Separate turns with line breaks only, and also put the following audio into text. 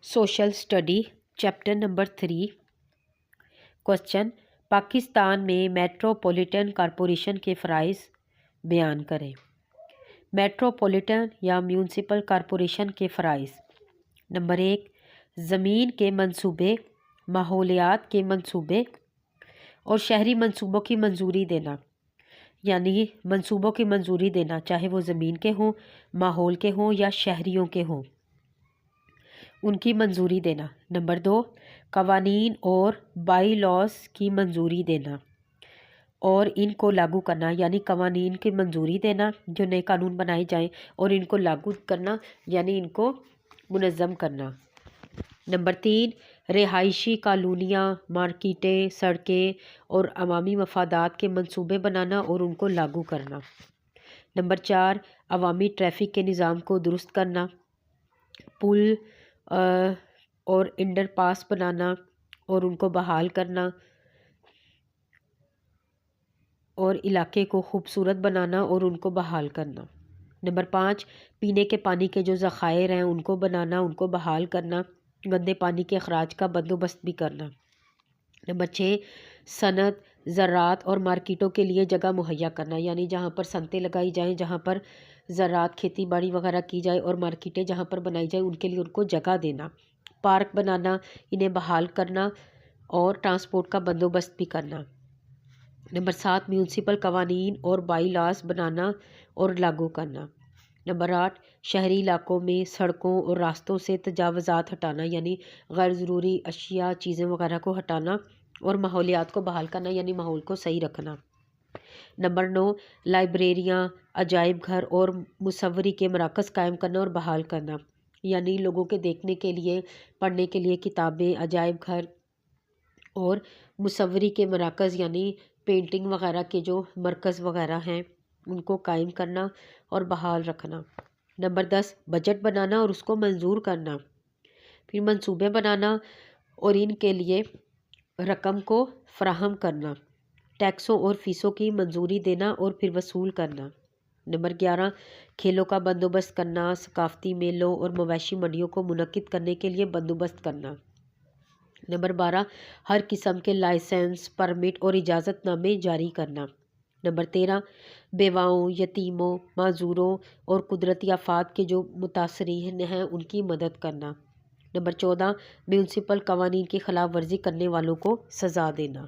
Social study chapter number 3। Question, Pakistan में metropolitan corporation के फ़राइज़ बयान करें। मेट्रोपॉलिटन या म्यूनसिपल कॉरपोरेशन के फ़राइज़। नंबर 1, ज़मीन के मंसूबे, माहौलियात के मंसूबे और शहरी मंसूबों की मंजूरी देना, यानी मंसूबों की मंजूरी देना चाहे वो ज़मीन के हों, माहौल के हों या शहरियों के हों, उनकी मंजूरी देना। नंबर 2, कवानीन और बाई लॉज की मंजूरी देना और इनको लागू करना, यानी कवानीन की मंजूरी देना जो नए कानून बनाए जाएं और इनको लागू करना यानी इनको मुनज़्ज़म करना। नंबर 3, रिहायशी कॉलोनियाँ, मार्केटें, सड़कें और अवामी मफादात के मंसूबे बनाना और उनको लागू करना। नंबर 4, अवामी ट्रैफिक के निज़ाम को दुरुस्त करना, पुल और अंडरपास बनाना और उनको बहाल करना और इलाके को खूबसूरत बनाना और उनको बहाल करना। नंबर 5, पीने के पानी के जो ज़खायर हैं उनको बनाना, उनको बहाल करना, गंदे पानी के अखराज का बंदोबस्त भी करना। नंबर 6, सनत, ज़रात और मार्केटों के लिए जगह मुहैया करना, यानी जहाँ पर सनतें लगाई जाएँ, जहाँ पर ज़रात खेती बाड़ी वगैरह की जाए और मार्केटें जहाँ पर बनाई जाए उनके लिए उनको जगह देना, पार्क बनाना, इन्हें बहाल करना और ट्रांसपोर्ट का बंदोबस्त भी करना। नंबर 7, म्यूनसिपल कवानीन और बाई लॉज बनाना और लागू करना। नंबर 8, शहरी इलाकों में सड़कों और रास्तों से तजावज़ात हटाना, यानी गैर ज़रूरी अशिया चीज़ें वगैरह को हटाना और माहौलियात को बहाल करना, यानी माहौल को सही रखना। नंबर 9, लाइब्रेरियाँ, अजाइब घर और मुसव्वरी के मराकज़ कायम करना और बहाल करना, यानी लोगों के देखने के लिए, पढ़ने के लिए किताबें, अजाइब घर और मुसव्वरी के मराकज़ यानी पेंटिंग वगैरह के जो मरकज़ वगैरह हैं उनको कायम करना और बहाल रखना। नंबर 10, बजट बनाना और उसको मंजूर करना, फिर मंसूबे बनाना और इनके लिए रकम को फराहम करना, टैक्सों और फ़ीसों की मंजूरी देना और फिर वसूल करना। नंबर 11, खेलों का बंदोबस्त करना, सकाफ़ती मेलों और मवेशी मंडियों को मुनक्किद करने के लिए बंदोबस्त करना। नंबर 12, हर किस्म के लाइसेंस, परमिट और इजाज़तनामे जारी करना। नंबर 13, बेवाओं, यतीमों, माजूरों और कुदरती आफात के जो मुतासरीन हैं उनकी मदद करना। नंबर 14, म्यूनसिपल कवानीन की खिलाफ वर्जी करने वालों को सज़ा देना।